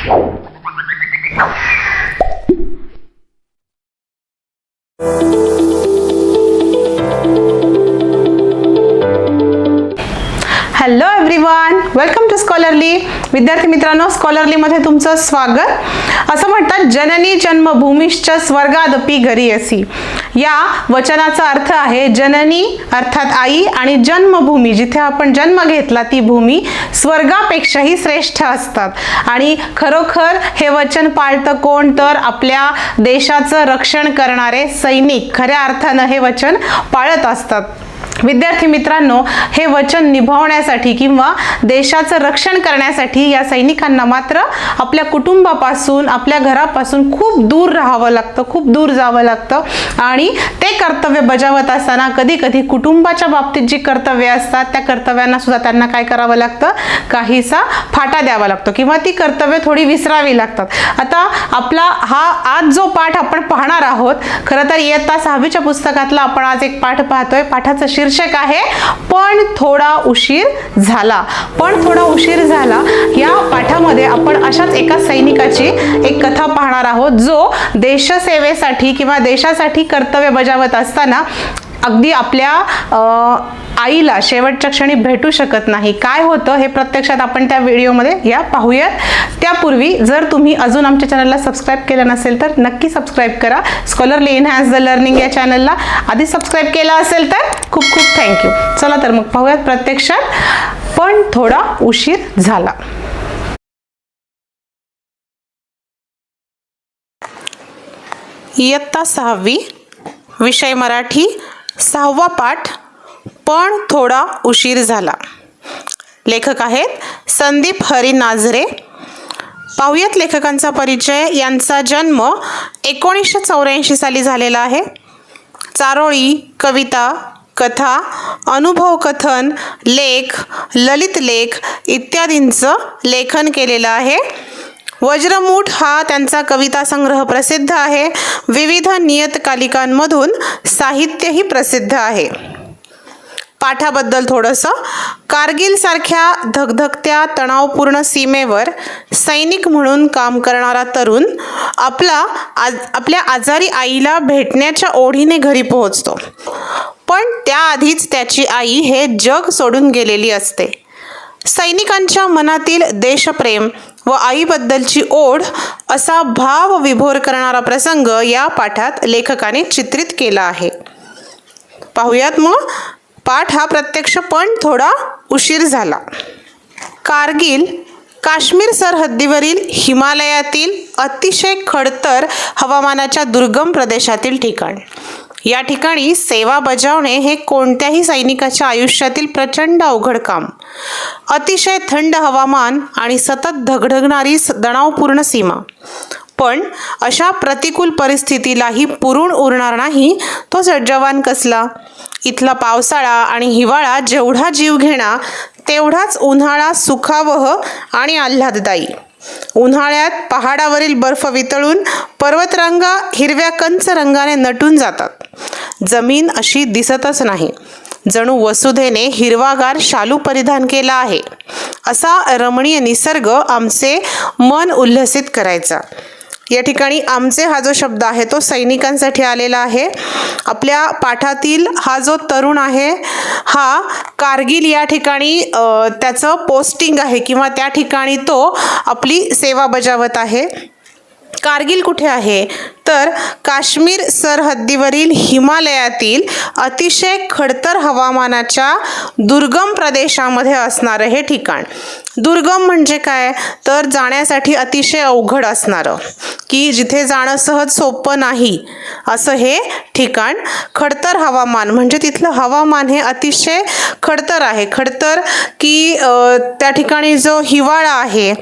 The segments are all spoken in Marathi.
Hello everyone, welcome to Scholarly. विद्यार्थी मित्रांनो, स्कॉलरलीमध्ये तुमचं स्वागत. असं म्हणतात, जननी जन्मभूमीश्च स्वर्गादपि घरी असी. या वचनाचा अर्थ आहे जननी अर्थात आई आणि जन्मभूमी जिथे आपण जन्म घेतला ती भूमी स्वर्गापेक्षाही श्रेष्ठ असतात. आणि खरोखर हे वचन पाळतं कोण? तर आपल्या देशाचं रक्षण करणारे सैनिक खऱ्या अर्थानं हे वचन पाळत असतात. विद्यार्थी मित्रांनो, हे वचन निभावण्यासाठी किंवा देशाचं रक्षण करण्यासाठी या सैनिकांना मात्र आपल्या कुटुंबापासून आपल्या घरापासून खूप दूर राहावं लागतं, खूप दूर जावं लागतं. आणि ते कर्तव्य बजावत असताना कधी कधी कुटुंबाच्या बाबतीत जी कर्तव्य असतात त्या कर्तव्यांना सुद्धा त्यांना काय करावं लागतं? काहीसा फाटा द्यावा लागतो किंवा ती कर्तव्य थोडी विसरावी लागतात. आता आपला हा आज जो पाठ आपण पाहणार आहोत, खरं तर इयत्ता 6वीच्या पुस्तकातला आपण आज एक पाठ पाहतोय. पाठाचं शीर्षक आहे पण थोडा उशीर झाला. पण थोडा उशीर झाला या पाठामध्ये आपण अशाच एका सैनिकाची एक कथा पाहणार आहोत जो देशसेवेसाठी किंवा देशासाठी कर्तव्य बजावत असताना अगदी आपल्या आईला शेवटच्या क्षणी भेटू शकत नाही. काय होतं हे प्रत्यक्षात आपण त्या व्हिडिओमध्ये या पाहूयात. त्यापूर्वी जर तुम्ही अजून आमच्या चॅनलला सबस्क्राईब केलं नसेल तर नक्की सबस्क्राईब करा. स्कॉलरली एनहान्स द लर्निंग या चॅनलला आधी सबस्क्राईब केलं असेल तर खूप खूप थँक्यू. चला तर मग पाहूयात प्रत्यक्षात पण थोडा उशीर झाला. इयत्ता 6वी, विषय मराठी, 6वा पाठ, पण थोडा उशीर झाला. लेखक आहेत संदीप हरी नाझरे. पाहुयात लेखकांचा परिचय. यांचा जन्म 1984 साली झालेला आहे. चारोळी, कविता, कथा, अनुभव कथन, लेख, ललित लेख इत्यादींचं लेखन केलेलं आहे. वज्रमूठ हा त्यांचा कविता संग्रह प्रसिद्ध आहे. विविध नियतकालिकांमधून साहित्यही प्रसिद्ध आहे. पाठाबद्दल थोडंसं. कारगिल सारख्या धगधगत्या तणावपूर्ण सीमेवर सैनिक म्हणून काम करणारा तरुण आपल्या आजारी आईला भेटण्याच्या ओढीने घरी पोहोचतो. पण त्याआधीच त्याची आई हे जग सोडून गेलेली असते. सैनिकांच्या मनातील देशप्रेम व आईबद्दलची ओढ असा भाव विभोर करणारा प्रसंग या पाठात लेखकाने चित्रित केला आहे. पाहुयात मग पाठ हा प्रत्यक्ष पण थोडा उशीर झाला. कारगिल काश्मीर सरहद्दीवरील हिमालयातील अतिशय खडतर हवामानाच्या दुर्गम प्रदेशातील ठिकाण. या ठिकाणी सेवा बजावणे हे कोणत्याही सैनिकाच्या आयुष्यातील प्रचंड अवघड काम. अतिशय थंड हवामान आणि सतत धगधगणारी तणावपूर्ण सीमा. पण अशा प्रतिकूल परिस्थितीलाही पुरून उरणार नाही तो जवान कसला. इथला पावसाळा आणि हिवाळा जेवढा जीवघेणा तेवढाच उन्हाळा सुखावह आणि आल्हाददायी. उन्हाळ्यात पहाडावरील बर्फ वितळून पर्वतरांगा हिरव्या कंच रंगाने नटून जातात. जमीन अशी दिसतच नाही, जणू वसुधेने हिरवागार शालू परिधान केला आहे. असा रमणीय निसर्ग आमचे मन उल्हसित करायचा. या ठिकाणी आमचे हा जो शब्द आहे तो सैनिकांसाठी आलेला आहे. आपल्या पाठातील हा जो तरुण आहे हा कारगिल या ठिकाणी त्याचं पोस्टिंग आहे किंवा त्या ठिकाणी तो आपली सेवा बजावत आहे. कारगिल कुठे आहे? तर काश्मीर सरहद्दीवरील हिमालयातील अतिशय खडतर हवामानाच्या दुर्गम प्रदेशामध्ये असणारं हे ठिकाण. दुर्गम म्हणजे काय? तर जाण्यासाठी अतिशय अवघड असणारं, की जिथे जाणं सहज सोपं नाही असं हे ठिकाण. खडतर हवामान म्हणजे तिथलं हवामान हे अतिशय खडतर आहे. खडतर की त्या ठिकाणी जो हिवाळा आहे,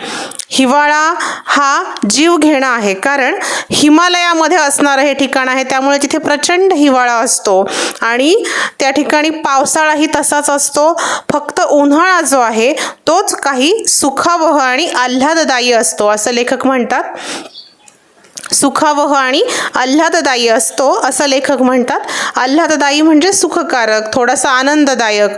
हिवाळा हा जीवघेणा आहे. कारण हिमालयामध्ये असणारं हे ठिकाण आहे त्यामुळे तिथे प्रचंड हिवाळा असतो आणि त्या ठिकाणी पावसाळाही तसाच असतो. फक्त उन्हाळा जो आहे तोच काही सुखावह आणि आल्हाददायी असतो असं लेखक म्हणतात. सुखावह आणि आल्हाददायी असतो असं लेखक म्हणतात. आल्हाददायी म्हणजे सुखकारक, थोडासा आनंददायक.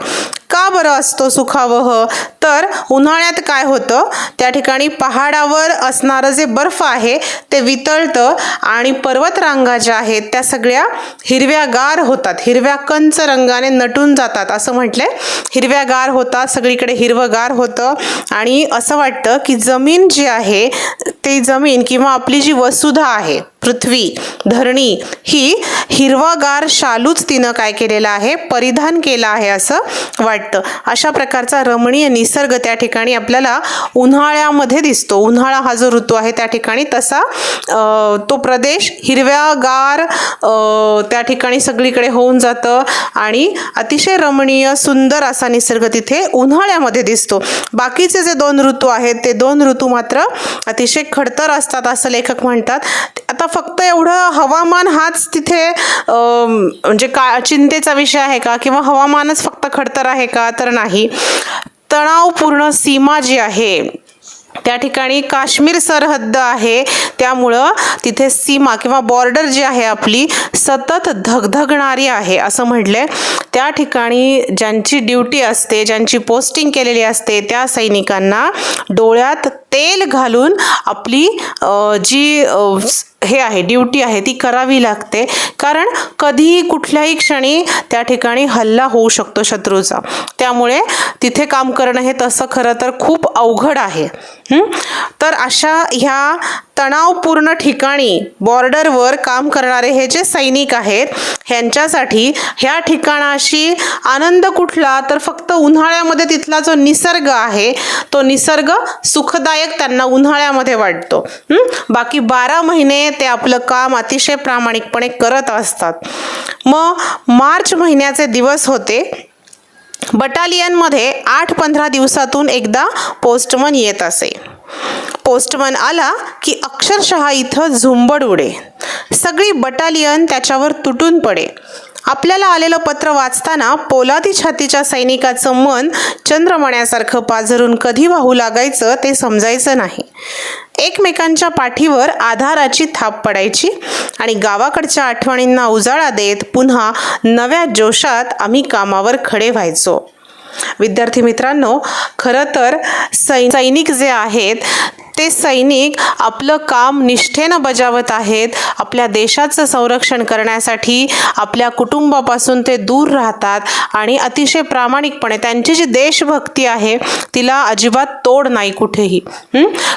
का बरं असतो सुखावह? तर उन्हाळ्यात काय होतं, त्या ठिकाणी पहाडावर असणारं जे बर्फ आहे ते वितळतं आणि पर्वतरांगा ज्या आहेत त्या सगळ्या हिरव्यागार होतात, हिरव्या कंच रंगाने नटून जातात. असं म्हटलंय, हिरव्यागार होतात, सगळीकडे हिरवगार होतं आणि असं वाटतं की जमीन जी आहे ती जमीन किंवा आपली जी वसुधा आहे, पृथ्वी, धरणी, ही हिरवागार शालूच तिनं काय केलेलं आहे, परिधान केलं आहे असं वाटतं. अशा प्रकारचा रमणीय निसर्ग त्या ठिकाणी आपल्याला उन्हाळ्यामध्ये दिसतो. उन्हाळा हा जो ऋतू आहे त्या ठिकाणी तसा तो प्रदेश हिरव्यागार त्या ठिकाणी सगळीकडे होऊन जातं आणि अतिशय रमणीय सुंदर असा निसर्ग तिथे उन्हाळ्यामध्ये दिसतो. बाकीचे जे 2 ऋतू आहेत ते 2 ऋतू मात्र अतिशय खडतर असतात असं लेखक म्हणतात. आता फक्त एवढं हवामान हाच तिथे म्हणजे चिंतेचा विषय आहे का, किंवा हवामानच फक्त खडतर आहे का? तर नाही. तणावपूर्ण सीमा जी आहे त्या ठिकाणी काश्मीर सरहद्द आहे, त्यामुळं तिथे सीमा किंवा बॉर्डर जी आहे आपली सतत धगधगणारी आहे असं म्हटलंय. त्या ठिकाणी ज्यांची ड्युटी असते, ज्यांची पोस्टिंग केलेली असते त्या सैनिकांना डोळ्यात तेल घालून आपली जी हे आहे ड्युटी आहे ती करावी लागते, कारण कधीही कुठल्याही क्षणी त्या ठिकाणी हल्ला होऊ शकतो शत्रूचा. त्यामुळे तिथे काम करणं हे तसं खरं तर खूप अवघड आहे. तर अशा ह्या तणावपूर्ण ठिकाणी बॉर्डरवर काम करणारे हे जे सैनिक आहेत ह्यांच्यासाठी ह्या ठिकाणाशी आनंद कुठला, तर फक्त उन्हाळ्यामध्ये तिथला जो निसर्ग आहे तो निसर्ग सुखदायक त्यांना उन्हाळ्यामध्ये वाटतो. बाकी 12 महिने ते आपलं काम अतिशय प्रामाणिकपणे करत असतात. मग मार्च महिन्याचे दिवस होते. बटालियनमध्ये 8-15 दिवसातून एकदा पोस्टमन येत असे. पोस्टमन आला की अक्षरशः इथं झुंबड उडे, सगळी बटालियन त्याच्यावर तुटून पडे. आपल्याला आलेलं पत्र वाचताना पोलादी छातीच्या सैनिकाचं मन चंद्रमण्यासारखं पाझरून कधी वाहू लागायचं ते समजायचं नाही. एकमेकांच्या पाठीवर आधाराची थाप पडायची आणि गावाकडच्या आठवणींना उजाळा देत पुन्हा नव्या जोशात आम्ही कामावर खडे व्हायचो. विद्यार्थी मित्रांनो, खरं तर सैनिक जे आहेत ते सैनिक आपलं काम निष्ठेनं बजावत आहेत. आपल्या देशाचं संरक्षण करण्यासाठी आपल्या कुटुंबापासून ते दूर राहतात आणि अतिशय प्रामाणिकपणे त्यांची जी देशभक्ती आहे तिला अजिबात तोड नाही कुठेही.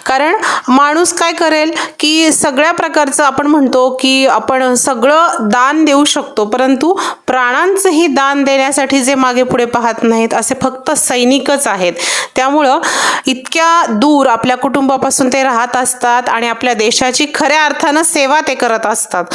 कारण माणूस काय करेल की सगळ्या प्रकारचं आपण म्हणतो की आपण सगळं दान देऊ शकतो, परंतु प्राणांचंही दान देण्यासाठी जे मागे पुढे पाहत नाहीत असे फक्त सैनिकच आहेत. त्यामुळं इतक्या दूर आपल्या कुटुंबापासून ते राहत असतात आणि आपल्या देशाची खऱ्या अर्थानं सेवा ते करत असतात.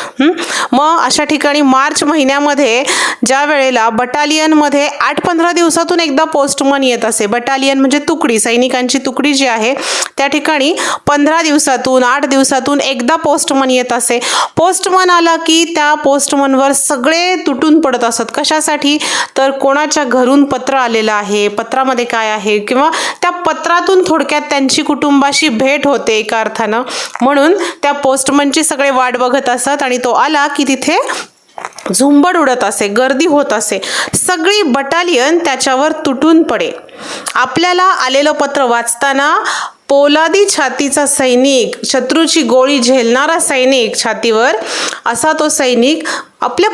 मग अशा ठिकाणी मार्च महिन्यामध्ये ज्या वेळेला बटालियनमध्ये 8-15 दिवसातून एकदा पोस्टमन येत असे. बटालियन म्हणजे तुकडी, सैनिकांची तुकडी जी आहे त्या ठिकाणी 15 दिवसातून 8 दिवसातून एकदा पोस्टमन येत असे. पोस्टमन आला की त्या पोस्टमनवर सगळे तुटून पडत असत. कशासाठी? तर कोणाच्या घरून पत्र आलेलं आहे, पत्रामध्ये काय आहे, किंवा त्या पत्रातून थोडक्यात त्यांची कुटुंबाशी भेट होते एका अर्थानं, म्हणून त्या पोस्टमनची सगळे वाट बघत असत आणि तो आला की तिथे झुंबड उडत असे, गर्दी होत असे, सगळी बटालियन त्याच्यावर तुटून पडे. आपल्याला आलेलं पत्र वाचताना पोलादी छातीचा सैनिक, शत्रूची गोळी झेलणारा सैनिक छातीवर, असा तो सैनिक आपल्या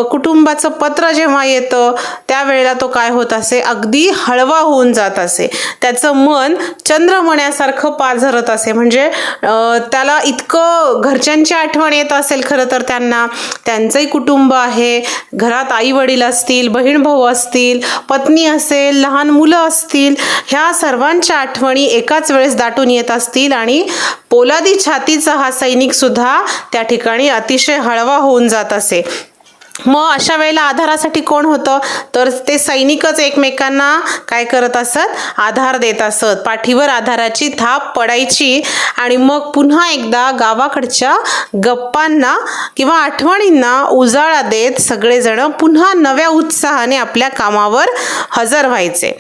कुटुंबाचं पत्र जेव्हा येतं त्यावेळेला तो काय होत असे, अगदी हळवा होऊन जात असे. त्याचं मन चंद्रमण्यासारखं पाझरत असे. म्हणजे त्याला इतकं घरच्यांची आठवण येत असेल. खरं तर त्यांना त्यांचंही कुटुंब आहे, घरात आई वडील असतील, बहीण भाऊ असतील, पत्नी असेल, लहान मुलं असतील, ह्या सर्वांच्या आठवणी एकाच वेळेस दाटून येत असतील आणि पोलादी छातीचा हा सैनिक सुद्धा त्या ठिकाणी अतिशय हळवा होऊन जात असे. मग अशा वेळेला आधारासाठी कोण होतं, तर ते सैनिकच एकमेकांना काय करत असत, आधार देत असत. पाठीवर आधाराची थाप पडायची आणि मग पुन्हा एकदा गावाकडच्या गप्पांना किंवा आठवणींना उजाळा देत सगळेजण पुन्हा नव्या उत्साहाने आपल्या कामावर हजर व्हायचे.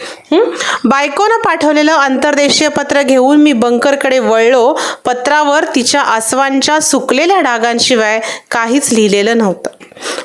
बायकोनं पाठवलेलं अंतर्देशीय पत्र घेऊन मी बंकरकडे वळलो. पत्रावर तिच्या आसवांच्या सुकलेल्या डागांशिवाय काहीच लिहिलेलं नव्हतं.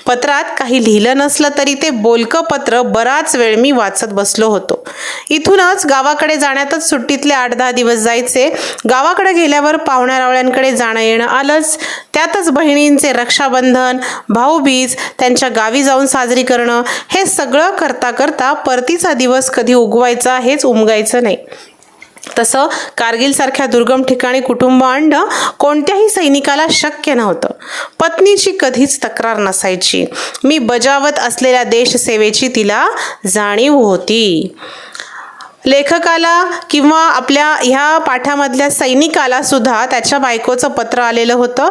पत्रात काही लिहिलं नसलं तरी ते बोलकं पत्र बराच वेळ मी वाचत बसलो होतो. इथूनच गावाकडे जाण्यातच सुट्टीतले 8-10 दिवस जायचे. गावाकडे गेल्यावर पाहुण्यारावळ्यांकडे जाणं येणं आलंच. त्यातच बहिणींचे रक्षाबंधन, भाऊबीज, त्यांच्या गावी जाऊन साजरी करणं, हे सगळं करता करता परतीचा दिवस कधी उगवायचा हेच उमगायचं नाही. तसं कारगिलसारख्या दुर्गम ठिकाणी कुटुंब आणणं कोणत्याही सैनिकाला शक्य नव्हतं. पत्नीची कधीच तक्रार नसायची. मी बजावत असलेल्या देशसेवेची तिला जाणीव होती. लेखकाला किंवा आपल्या ह्या पाठामधल्या सैनिकाला सुद्धा त्याच्या बायकोचं पत्र आलेलं होतं.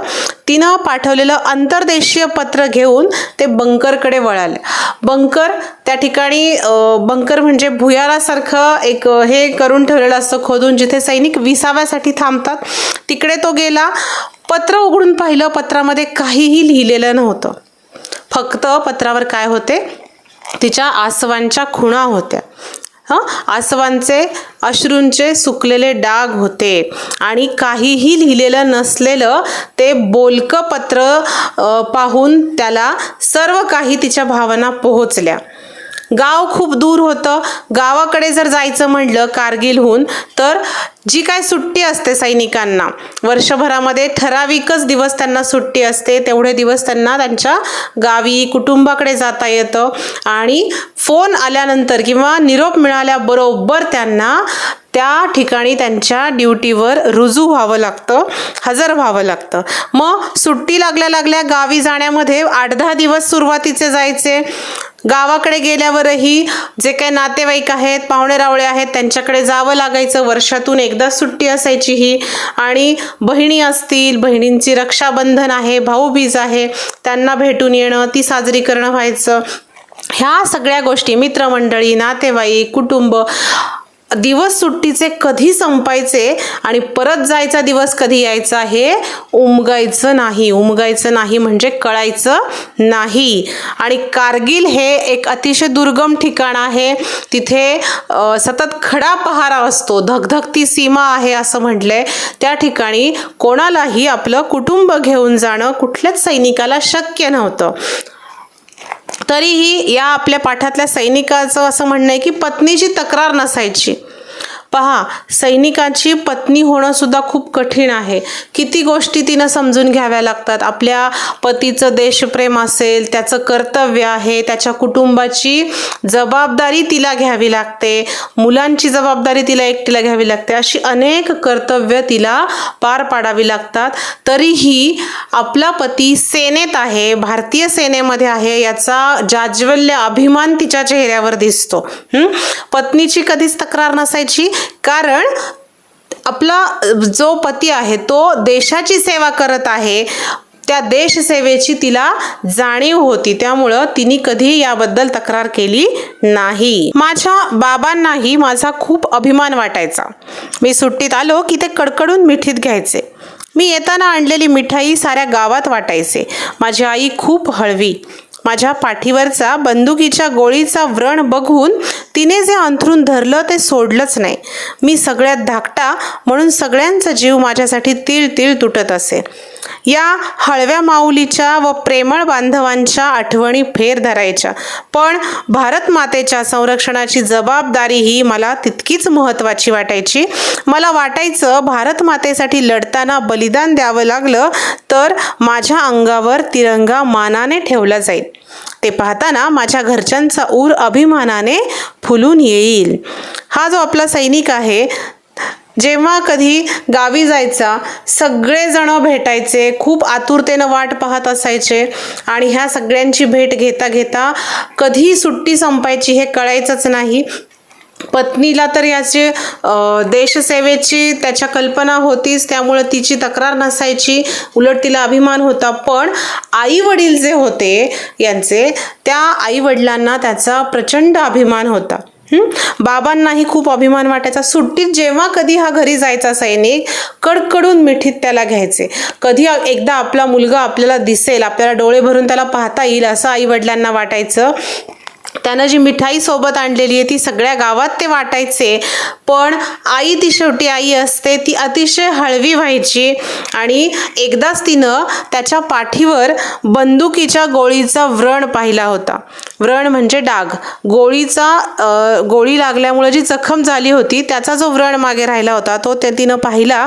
तिनं पाठवलेलं अंतर्देशीय पत्र घेऊन ते बंकरकडे वळाले. बंकर त्या ठिकाणी बंकर म्हणजे भुयारासारखं एक हे करून ठेवलेलं असतं खोदून, जिथे सैनिक विसाव्यासाठी थांबतात. तिकडे तो गेला. पत्र उघडून पाहिलं. पत्रामध्ये काहीही लिहिलेलं नव्हतं. फक्त पत्रावर काय होते, तिच्या आसवांच्या खुणा होत्या. आसवांचे अश्रूंचे सुकलेले डाग होते आणि काहीही लिहिलेलं नसलेलं ते बोलकं पत्र पाहून त्याला सर्व काही तिच्या भावना पोहोचल्या. गाव खूप दूर होतं. गावाकडे जर जायचं म्हटलं कारगिलहून तर जी काय सुट्टी असते सैनिकांना, वर्षभरामध्ये ठराविकच दिवस त्यांना सुट्टी असते. तेवढे दिवस त्यांना त्यांच्या गावी कुटुंबाकडे जाता येतं आणि फोन आल्यानंतर किंवा निरोप मिळाल्याबरोबर त्यांना त्या ठिकाणी त्यांच्या ड्युटीवर रुजू व्हावं लागतं, हजर व्हावं लागतं. मग सुट्टी लागल्या गावी जाण्यामध्ये 8-10 दिवस सुरुवातीचे जायचे. गावाकडे गेल्यावरही जे काही नातेवाईक आहेत, पाहुणेरावळे आहेत, त्यांच्याकडे जावं लागायचं. वर्षातून एकदा सुट्टी असायची ही. आणि बहिणी असतील, बहिणींची रक्षाबंधन आहे, भाऊबीज आहे, त्यांना भेटून येणं, ती साजरी करणं व्हायचं. ह्या सगळ्या गोष्टी, मित्रमंडळी, नातेवाईक, कुटुंब, दिवस सुट्टीचे कधी संपायचे आणि परत जायचा दिवस कधी यायचा हे उमगायचं नाही म्हणजे कळायचं नाही. आणि कारगिल हे एक अतिशय दुर्गम ठिकाण आहे. तिथे सतत खडा पहारा असतो, धगधगती सीमा आहे असं म्हटलंय. त्या ठिकाणी कोणालाही आपलं कुटुंब घेऊन जाणं कुठल्याच सैनिकाला शक्य नव्हतं. तरीही या आपल्या पाठातल्या सैनिकाचं असं म्हणणं आहे की पत्नीची तक्रार नसायची. पहा, सैनिकाची पत्नी होणं सुद्धा खूप कठीण आहे. किती गोष्टी तिनं समजून घ्याव्या लागतात. आपल्या पतीचं देशप्रेम असेल, त्याचं कर्तव्य आहे, त्याच्या कुटुंबाची जबाबदारी तिला घ्यावी लागते, मुलांची जबाबदारी तिला एकटीला घ्यावी लागते. अशी अनेक कर्तव्य तिला पार पाडावी लागतात. तरीही आपला पती सेनेत आहे, भारतीय सेनेमध्ये आहे, याचा जाज्वल्य अभिमान तिच्या चेहऱ्यावर दिसतो. पत्नीची कधीच तक्रार नसायची, कारण आपला जो पती आहे तो देशाची सेवा करत आहे. त्या देशसेवेची तिला जाणीव होती. त्यामुळं तिने कधी याबद्दल तक्रार केली नाही. माझ्या बाबांनाही माझा खूप अभिमान वाटायचा. मी सुट्टीत आलो की ते कडकडून मिठीत घ्यायचे. मी येताना आणलेली मिठाई साऱ्या गावात वाटायचे. माझी आई खूप हळवी. माझ्या पाठीवरचा बंदुकीच्या गोळीचा व्रण बघून तिने जे अंथरूण धरलं ते सोडलंच नाही. मी सगळ्यात धाकटा म्हणून सगळ्यांचा जीव माझ्यासाठी तीळ तीळ तुटत असे. या हळव्या माऊलीच्या व प्रेमळ बांधवांच्या आठवणी फेर धरायच्या. पण भारत मातेच्या संरक्षणाची जबाबदारी ही मला तितकीच महत्त्वाची वाटायची. मला वाटायचं भारत मातेसाठी लढताना बलिदान द्यावं लागलं तर माझ्या अंगावर तिरंगा मानाने ठेवला जाईल. ते पाहताना माझ्या घरच्यांचा ऊर अभिमानाने फुलून येईल. हा जो आपला सैनिक आहे, जेव्हा कधी गावी जायचा सगळेजण भेटायचे, खूप आतुरतेनं वाट पाहत असायचे आणि ह्या सगळ्यांची भेट घेता घेता कधी सुट्टी संपायची हे कळायचंच नाही. पत्नीला तर याची देशसेवेची त्याच्या कल्पना होतीच, त्यामुळे तिची तक्रार नसायची, उलट तिला अभिमान होता. पण आई वडील जे होते यांचे, त्या आई वडिलांना त्याचा प्रचंड अभिमान होता. बाबांनाही खूप अभिमान वाटायचा. सुट्टीत जेव्हा कधी हा घरी जायचा सैनिक, कडकडून मिठीत त्याला घ्यायचे. कधी एकदा आपला मुलगा आपल्याला दिसेल, आपल्याला डोळे भरून त्याला पाहता येईल असं आई वडिलांना वाटायचं. त्यानं जी मिठाई सोबत आणलेली आहे ती सगळ्या गावात ते वाटायचे. पण आई, ती शेवटी आई असते, ती अतिशय हळवी व्हायची आणि एकदाच तिनं त्याच्या पाठीवर बंदुकीच्या गोळीचा व्रण पाहिला होता. व्रण म्हणजे डाग. गोळी लागल्यामुळे जी जखम झाली होती त्याचा जो व्रण मागे राहिला होता तो तिनं पाहिला.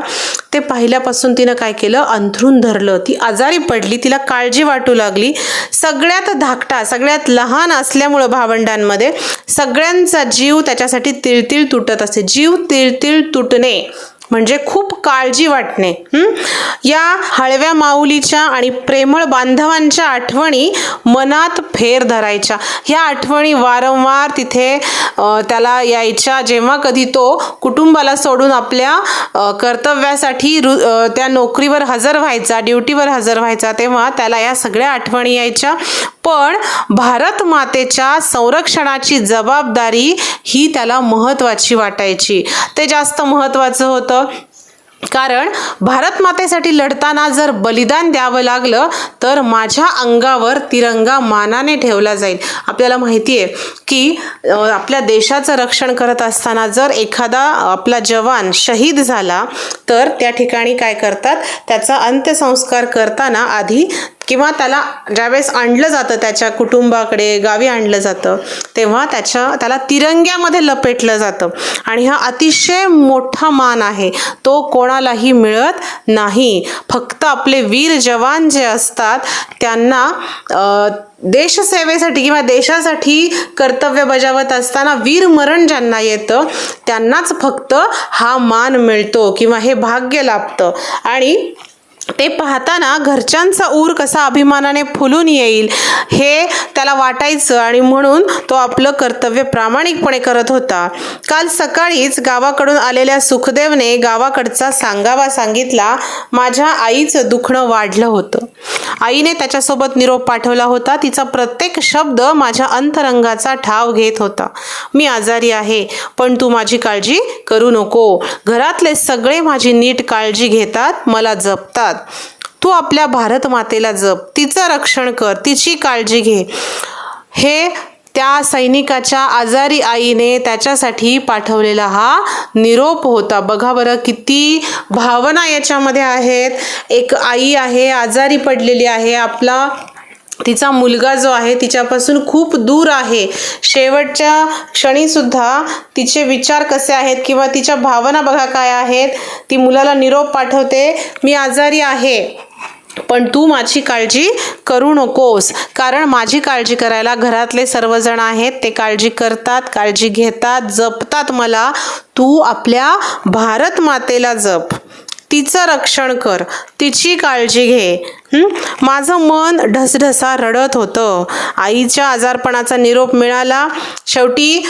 ते पाहिल्यापासून तिनं काय केलं, अंथरूण धरलं. ती आजारी पडली, तिला काळजी वाटू लागली. सगळ्यात धाकटा, सगळ्यात लहान असल्यामुळं भावंडांमध्ये सगळ्यांचा जीव त्याच्यासाठी तिळतिळ तुटत असे. जीव तिळतिळ तुटणे म्हणजे खूप काळजी वाटणे. या हळव्या माऊलीच्या आणि प्रेमळ बांधवांच्या आठवणी मनात फेर धरायच्या. ह्या आठवणी वारंवार तिथे त्याला यायच्या. जेव्हा कधी तो कुटुंबाला सोडून आपल्या कर्तव्यासाठी त्या नोकरीवर हजर व्हायचा, ड्युटीवर हजर व्हायचा, तेव्हा त्याला या सगळ्या आठवणी यायच्या. पण भारत मातेच्या संरक्षणाची जबाबदारी ही त्याला महत्त्वाची वाटायची. ते जास्त महत्त्वाचं होतं. कारण भारत मातेसाठी लढताना जर बलिदान द्यावं लागलं तर माझ्या अंगावर तिरंगा मानाने ठेवला जाईल. आपल्याला माहिती आहे की आपल्या देशाचं रक्षण करत असताना जर एखादा आपला जवान शहीद झाला तर त्या ठिकाणी काय करतात, त्याचा अंत्यसंस्कार करताना आधी किंवा त्याला ज्यावेळेस आणलं जातं त्याच्या कुटुंबाकडे, गावी आणलं जातं, तेव्हा त्याला तिरंग्यामध्ये लपेटलं जातं. आणि हा अतिशय मोठा मान आहे, तो कोणालाही मिळत नाही. फक्त आपले वीर जवान जे असतात त्यांना देशसेवेसाठी किंवा देशासाठी कर्तव्य बजावत असताना वीरमरण ज्यांना येतं त्यांनाच फक्त हा मान मिळतो किंवा हे भाग्य लाभतं. आणि ते पाहताना घरच्यांचा ऊर कसा अभिमानाने फुलून येईल हे त्याला वाटायचं आणि म्हणून तो आपलं कर्तव्य प्रामाणिकपणे करत होता. काल सकाळीच गावाकडून आलेल्या सुखदेवने गावाकडचा सांगावा सांगितला. माझ्या आईचं दुखणं वाढलं होतं. आईने त्याच्यासोबत निरोप पाठवला होता. तिचा प्रत्येक शब्द माझ्या अंतरंगाचा ठाव घेत होता. मी आजारी आहे, पण तू माझी काळजी करू नको. घरातले सगळे माझी नीट काळजी घेतात, मला जपतात. तू आपल्या भारत मातेला जप, तिचं रक्षण कर, तिची काळजी घे. हे त्या सैनिकाच्या आजारी आईने त्याच्यासाठी पाठवलेला हा निरोप होता. बघा बरं किती भावना याच्यामध्ये आहेत. एक आई आहे, आजारी पडलेली आहे, तिचा मुलगा जो आहे तिच्यापासून खूप दूर आहे. शेवटच्या क्षणीसुद्धा तिचे विचार कसे आहेत किंवा तिच्या भावना बघा काय आहेत. ती मुलाला निरोप पाठवते, मी आजारी आहे पण तू माझी काळजी करू नकोस. कारण माझी काळजी करायला घरातले सर्वजण आहेत, ते काळजी करतात, काळजी घेतात, जपतात मला. तू आपल्या भारत मातेला जप, तिचं रक्षण कर, तिची काळजी घे. माझं मन ढसढसा रडत होतं. आईच्या आजारपणाचा निरोप मिळाला. शेवटी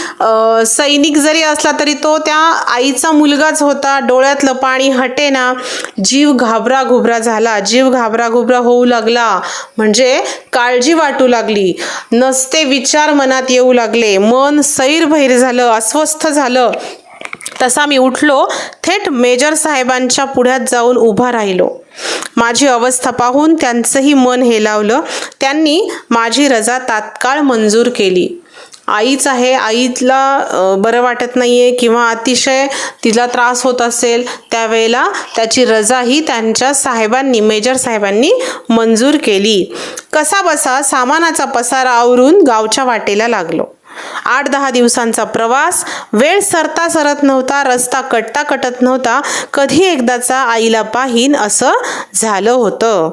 सैनिक जरी असला तरी तो त्या आईचा मुलगाच होता. डोळ्यातलं पाणी हटेना. जीव घाबराघुबरा झाला. जीव घाबराघुबरा होऊ लागला म्हणजे काळजी वाटू लागली. नसते विचार मनात येऊ लागले. मन सैरभैर झालं, अस्वस्थ झालं. तसा मी उठलो, थेट मेजर साहेबांच्या पुढ्यात जाऊन उभा राहिलो. माझी अवस्था पाहून त्यांचंही मन हेलावलं. त्यांनी माझी रजा तात्काळ मंजूर केली. आईच आहे, आईला बरं वाटत नाहीये किंवा अतिशय तिला त्रास होत असेल, त्यावेळेला त्याची रजाही त्यांच्या साहेबांनी, मेजर साहेबांनी मंजूर केली. कसा बसा सामानाचा पसारा आवरून गावच्या वाटेला लागलो. 8-10 दिवसांचा प्रवास. वेळ सरता सरत नव्हता, रस्ता कटता कटत नव्हता. कधी एकदाचा आईला पाहीन असं झालं होतं.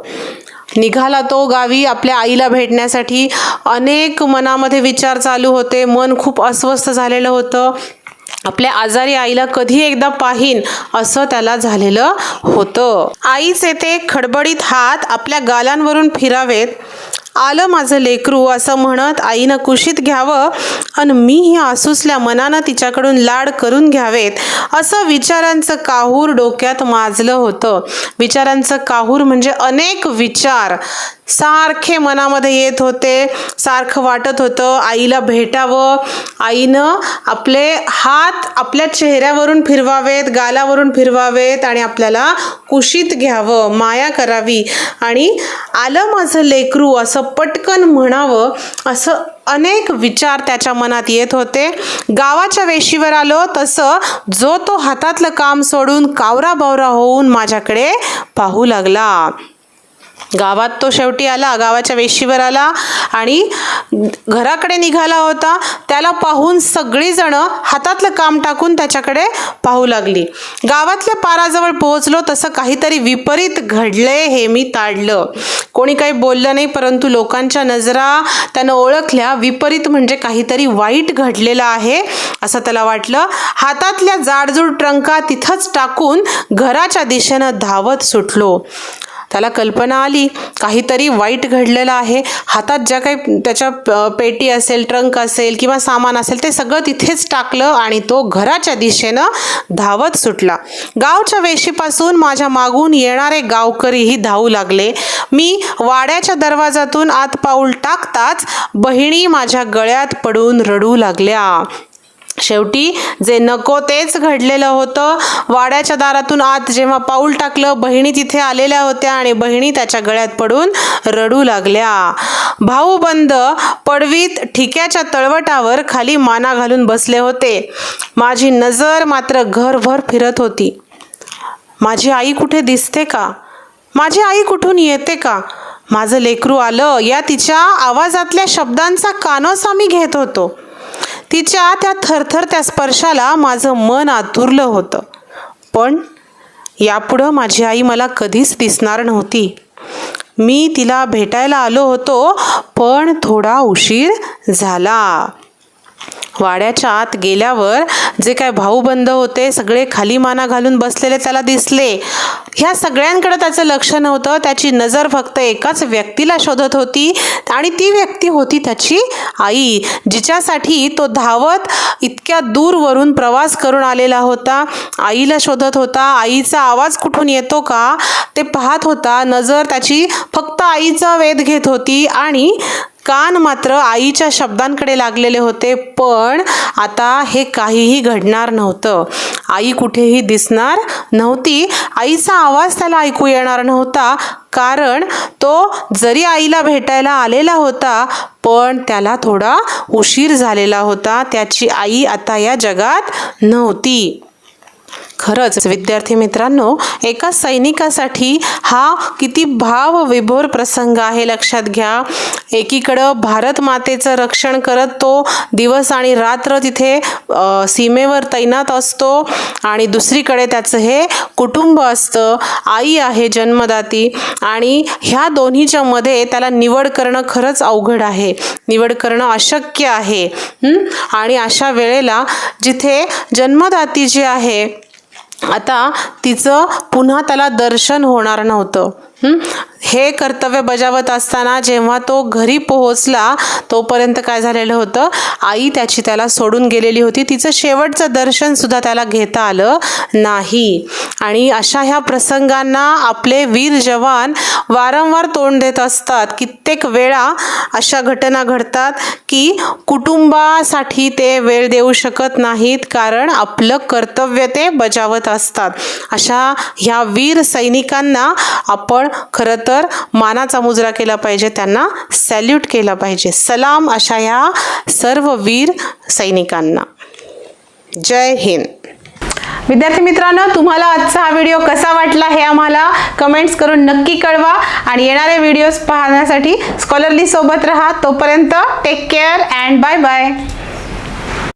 निघाला तो गावी आपल्या आईला भेटण्यासाठी. अनेक मनामध्ये विचार चालू होते. मन खूप अस्वस्थ झालेलं होतं. आपल्या आजारी आईला कधी एकदा पाहीन असं त्याला झालेलं होतं. आईचे ते खडबडीत हात आपल्या गालांवरून फिरावेत. आलं माझं लेकरू असं म्हणत आईनं कुशीत घ्यावं आणि मीही आसुसल्या मनानं तिच्याकडून लाड करून घ्यावेत असं विचारांचं काहूर डोक्यात माजलं होतं. विचारांचं काहूर म्हणजे अनेक विचार. सारखे मनामध्ये येत होते. सारखं वाटत होतं आईला भेटावं, आईनं आपले हात आपल्या चेहऱ्यावरून फिरवावेत, गालावरून फिरवावेत आणि आपल्याला कुशीत घ्यावं, माया करावी आणि आलं माझं लेकरू असं पटकन म्हणावं, असं अनेक विचार त्याच्या मनात येत होते. गावाच्या वेशीवर आलो तसं जो तो हातातलं काम सोडून कावराबावरा होऊन माझ्याकडे पाहू लागला. गावात तो शेवटी आला, गावाच्या वेशीवर आला आणि घराकडे निघाला होता. त्याला पाहून सगळीजण हातातलं काम टाकून त्याच्याकडे पाहू लागली. गावातल्या पाराजवळ पोहोचलो तसं काहीतरी विपरीत घडले हे मी ताडलं. कोणी काही बोललं नाही, परंतु लोकांच्या नजरा त्यानं ओळखल्या. विपरीत म्हणजे काहीतरी वाईट घडलेलं आहे असं त्याला वाटलं. हातातल्या जाडजूड ट्रंका तिथंच टाकून घराच्या दिशेनं धावत सुटलो. त्याला कल्पना आली काहीतरी वाईट घडलेलं आहे. हातात ज्या काही त्याच्या पेटी असेल, ट्रंक असेल किंवा सामान असेल ते सगळं तिथेच टाकलं आणि तो घराच्या दिशेनं धावत सुटला. गावच्या वेशीपासून माझ्या मागून येणारे गावकरीही धावू लागले. मी वाड्याच्या दरवाजातून आत पाऊल टाकताच बहिणी माझ्या गळ्यात पडून रडू लागल्या. शेवटी जे नको तेच घडलेलं होतं. वाड्याच्या दारातून आत जेव्हा पाऊल टाकलं, बहिणी तिथे आलेल्या होत्या आणि बहिणी त्याच्या गळ्यात पडून रडू लागल्या. भाऊबंद पडवीत ठिक्याच्या तळवटावर खाली माना घालून बसले होते. माझी नजर मात्र घरभर फिरत होती. माझी आई कुठे दिसते का? माझी आई कुठून येते का? माझं लेकरू आलं या तिच्या आवाजातल्या शब्दांचा कानोसा मी घेत होतो. तिच्या त्या थरथरत्या स्पर्शाला माझं मन आतुरलं होतं. पण यापुढं माझी आई मला कधीच दिसणार नव्हती. मी तिला भेटायला आलो होतो, पण थोडा उशीर झाला. वाड्याच्या आत गेल्यावर जे काय भाऊबंद होते सगळे खाली माना घालून बसलेले त्याला दिसले. ह्या सगळ्यांकडे त्याचं लक्ष नव्हतं. त्याची नजर फक्त एकाच व्यक्तीला शोधत होती आणि ती व्यक्ती होती त्याची आई, जिच्यासाठी तो धावत इतक्या दूरवरून प्रवास करून आलेला होता. आईला शोधत होता. आईचा आवाज कुठून येतो का ते पाहत होता. नजर त्याची फक्त आईचा वेध घेत होती आणि कान मात्र आईच्या शब्दांकडे लागलेले होते. पण आता हे काहीही घडणार नव्हतं. आई कुठेही दिसणार नव्हती. आईचा आवाज त्याला ऐकू येणार नव्हता, कारण तो जरी आईला भेटायला आलेला होता पण त्याला थोडा उशीर झालेला होता. त्याची आई आता या जगात नव्हती. खरंच विद्यार्थी मित्रांनो, एका सैनिकासाठी हा किती भावविभोर प्रसंग आहे लक्षात घ्या. एकीकडं भारत मातेचं रक्षण करत तो दिवस आणि रात्र तिथे सीमेवर तैनात असतो आणि दुसरीकडे त्याचं हे कुटुंब असतं. आई आहे जन्मदाती आणि ह्या दोन्हीच्या मध्ये त्याला निवड करणं खरंच अवघड आहे. निवड करणं अशक्य आहे. आणि अशा वेळेला जिथे जन्मदाती जी आहे आता तिचं पुन्हा त्याला दर्शन होणार नव्हतं. हे कर्तव्य बजावत असताना जेव्हा तो घरी पोहोचला तोपर्यंत काय झालेलं होतं, आई त्याला सोडून गेलेली होती. तिचं शेवटचं दर्शन सुद्धा त्याला घेता आलं नाही. आणि अशा ह्या प्रसंगांना आपले वीर जवान वारंवार तोंड देत असतात. कित्येक वेळा अशा घटना घडतात की कुटुंबासाठी ते वेळ देऊ शकत नाहीत, कारण आपलं कर्तव्य ते बजावत असतात. अशा ह्या वीर सैनिकांना आपण खरं तर मानाचा मुजरा केला पाहिजे, त्यांना सॅल्यूट केला पाहिजे. सलाम अशा ह्या सर्व वीर सैनिकांना. जय हिंद. विद्यार्थी मित्रांनो, तुम्हाला आजचा हा व्हिडिओ कसा वाटला हे आम्हाला कमेंट्स करून नक्की कळवा आणि येणारे व्हिडिओज पाहण्यासाठी स्कॉलरली सोबत राहा. तोपर्यंत take care and bye bye.